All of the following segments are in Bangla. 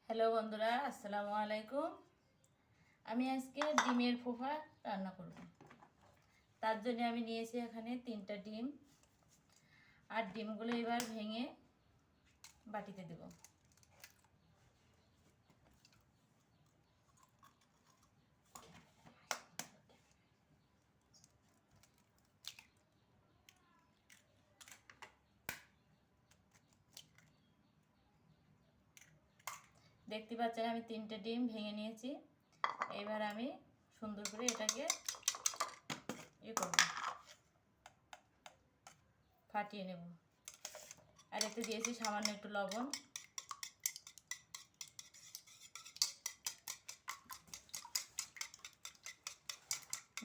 হ্যালো বন্ধুরা, আসসালামু আলাইকুম। আমি আজকে ডিমের ফোফা রান্না করব। তার জন্য আমি নিয়েছি এখানে 3টা ডিম, আর ডিমগুলো এবার ভেঙে বাটিতে দেব। দেখতে পাচ্ছেন আমি 3টা ডিম ভেঙে নিয়েছি। এবার আমি সুন্দর করে এটাকে ফাটিয়ে নেব। আর এতে দিয়েছি সামান্য একটু লবণ।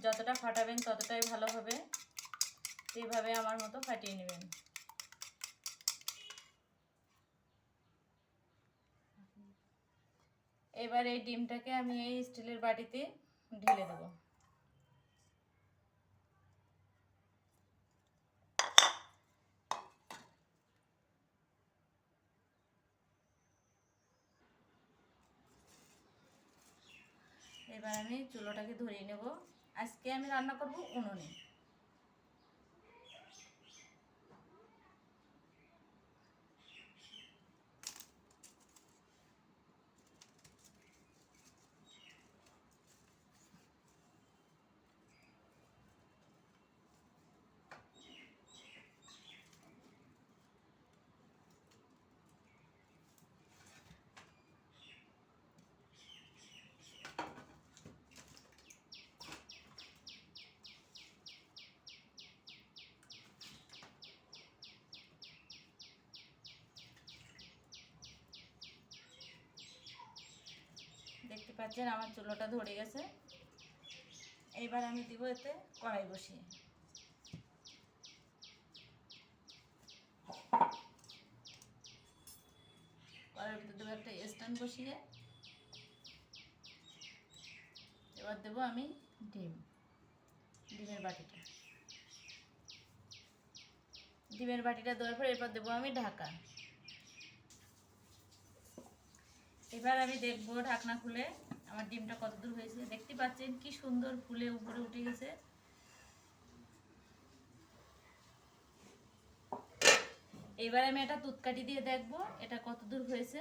যতটা ফাটাবেন ততটাই ভালো হবে। এইভাবে আমার মতো ফাটিয়ে নেবেন। এবার এই ডিমটাকে আমি এই স্টিলের বাটিতে ঢেলে দেব। এবার আমি চুলোটাকে ধরিয়ে নেব। আজকে আমি রান্না করব উনুনে। দেখতে পাচ্ছেন আমার চুলোটা ধরে গেছে। এবার আমি দিব এতে কড়াই বসিয়ে। কড়াইয়ের ভিতরে দেবো একটা স্ট্যান্ড বসিয়ে। এবার দেবো আমি ডিমের বাটিটা দেওয়ার পর এরপর দেবো আমি ঢাকা। এবার আমি দেখবো ঢাকনা খুলে আমার ডিমটা কতদূর হয়েছে। দেখতে পাচ্ছেন কি সুন্দর ফুলে উপরে উঠে গেছে। এবার আমি এটা তুতকাঠি দিয়ে দেখবো এটা কতদূর হয়েছে।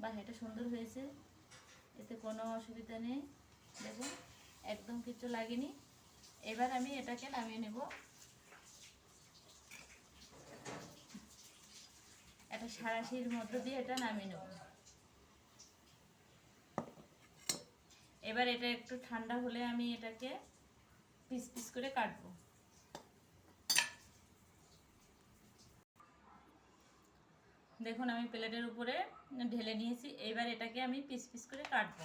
বা এটা সুন্দর হয়েছে, এতে কোনো অসুবিধা নেই। দেখুন একদম কিছু লাগেনি। এবার আমি এটাকে নামিয়ে নেব। এটা সাঁড়াশির মধ্য দিয়ে এটা নামিয়ে নেব। এবার এটা একটু ঠান্ডা হলে আমি এটাকে পিস পিস করে কাটবো। দেখুন আমি প্লেটের উপরে ঢেলে নিয়েছি। এবার এটাকে আমি পিস পিস করে কাটবো।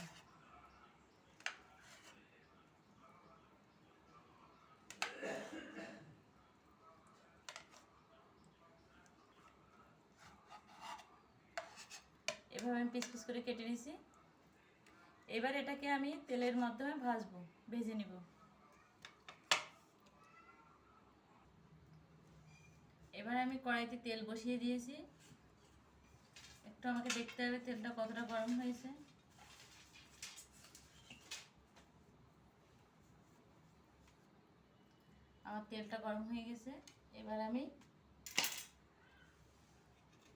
এভাবে আমি পিস পিস করে কেটে নিয়েছি। এবার এটাকে আমি তেলের মাধ্যমে ভেজে নিব। এবার আমি কড়াইতে তেল বসিয়ে দিয়েছি। একটু আমাকে দেখতে হবে তেলটা কতটা গরম হয়েছে। আমার তেলটা গরম হয়ে গেছে। এবার আমি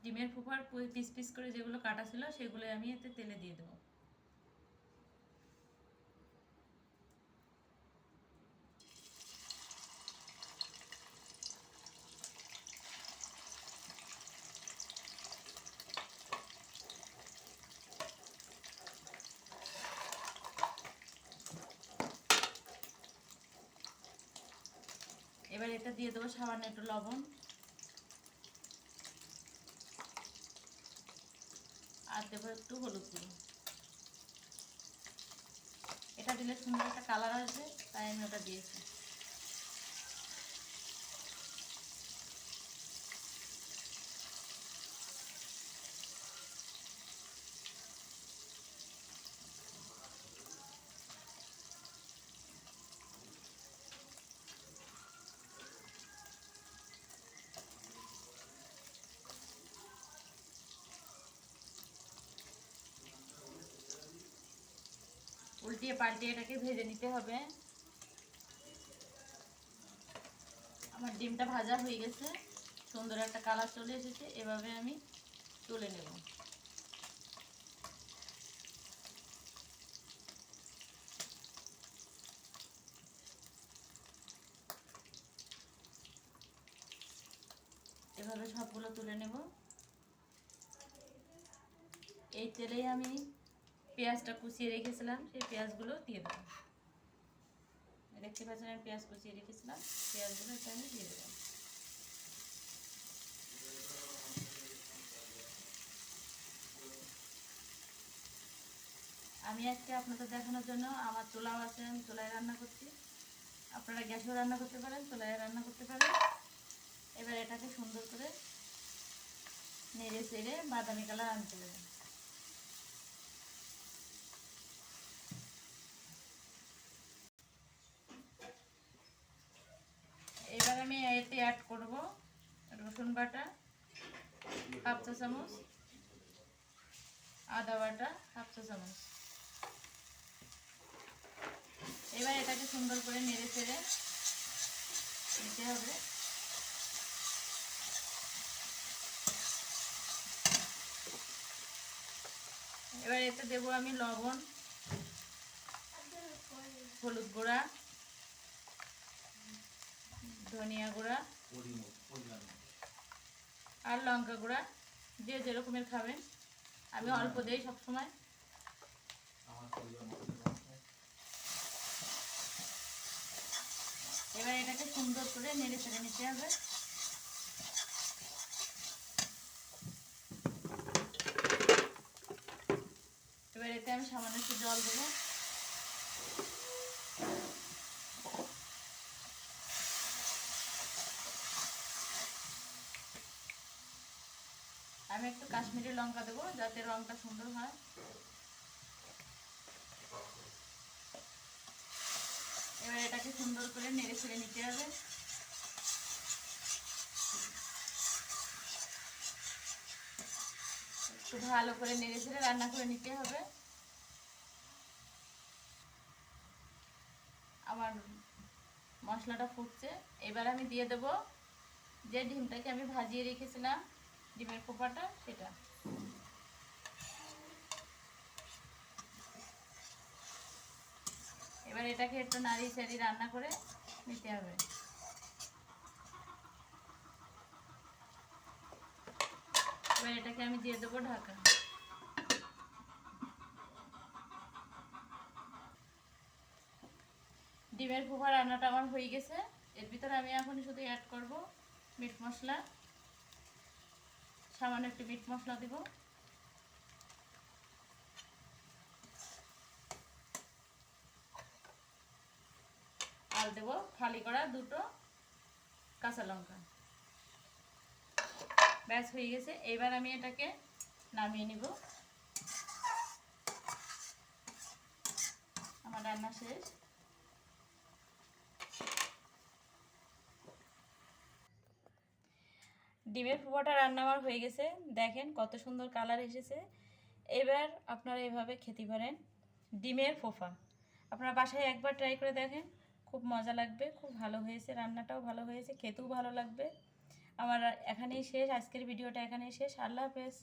ডিমের ফোফার পিস পিস করে যেগুলো কাটা ছিল সেগুলো আমি এতে তেলে দিয়ে দেবো। এবার এটা দিয়ে দেবো সামান্য একটু লবণ, আর দেবো একটু হলুদ গুঁড়ো। এটা দিলে সুন্দর একটা কালার আসবে, তাই আমি ওটা দিয়েছি। উল্টিয়ে পাল্টিয়ে এটাকে ভেজে নিতে হবে। আমার ডিমটা ভাজা হয়ে গেছে, সুন্দর একটা কালার চলে এসেছে। এভাবে আমি তুলে নেব। এভাবে সবগুলো তুলে নেব। এই তেলেই আমি পেঁয়াজটা কুচিয়ে রেখেছিলাম, সেই পেঁয়াজগুলো দিয়ে দেবো। দেখতে পাচ্ছেন আমি পেঁয়াজ কুচিয়ে রেখেছিলাম, পেঁয়াজগুলো এটা আমি দিয়ে দেবো। আমি আজকে আপনাদের দেখানোর জন্য, আমার চুলাও আছে, আমি চুলায় রান্না করছি। আপনারা গ্যাসেও রান্না করতে পারেন, চুলায় রান্না করতে পারেন। এবার এটাকে সুন্দর করে নেড়ে চেড়ে বাদামি কালার আনতে হবে। এবার আমি এতে অ্যাড করব রসুন বাটা হাফ চা চামচ, আদা বাটা হাফ চা চামচ। এবার এটাকে সুন্দর করে নেড়ে চেড়ে নিতে হবে। এবার এতে দেবো আমি লবণ, হলুদ গুঁড়া, ধনিয়া গুঁড়া আর লঙ্কা গুঁড়া, যে যেরকমের খাবেন। আমি অল্প দিই সবসময়। এবার এটাকে সুন্দর করে নেড়ে চেড়ে নিতে হবে। এবার এতে আমি সামান্য একটু জল দেবো। আমি একটু কাশ্মীরি লঙ্কা দেবো যাতে রংটা সুন্দর হয়। এবার এটাকে সুন্দর করে নেড়ে ছেড়ে নিতে হবে। একটু ভালো করে নেড়ে ছেড়ে রান্না করে নিতে হবে। আমার মশলাটা ফুটছে, এবার আমি দিয়ে দেবো যে ডিমটাকে আমি ভাজিয়ে রেখেছিলাম, ডিমের খোপাটা, সেটা। এবার এটাকে একটু নাড়িয়ে চাড়িয়ে রান্না করে নিতে হবে। এবার এটাকে আমি দিয়ে দেবো ঢাকা। ডিমের খোপা রান্নাটা আমার হয়ে গেছে। এর ভিতরে আমি এখন শুধু অ্যাড করব মিট মশলা, সামান্য একটু মিট মশলা দেব, আর দেব ফালি করা দুটো কাঁচা লঙ্কা। ব্যাস হয়ে গেছে। এবার আমি এটাকে নামিয়ে নিব। আমার রান্না শেষ। ডিমের ফোঁপাটা রান্না আমার হয়ে গেছে, দেখেন কত সুন্দর কালার এসেছে। এবার আপনারা এভাবে খেতে পারেন ডিমের ফোঁপা। আপনারা বাসায় একবার ট্রাই করে দেখেন, খুব মজা লাগবে, খুব ভালো হয়েছে, রান্নাটাও ভালো হয়েছে, খেতেও ভালো লাগবে। আমার এখানেই শেষ, আজকের ভিডিওটা এখানেই শেষ। আল্লাহ হাফেজ।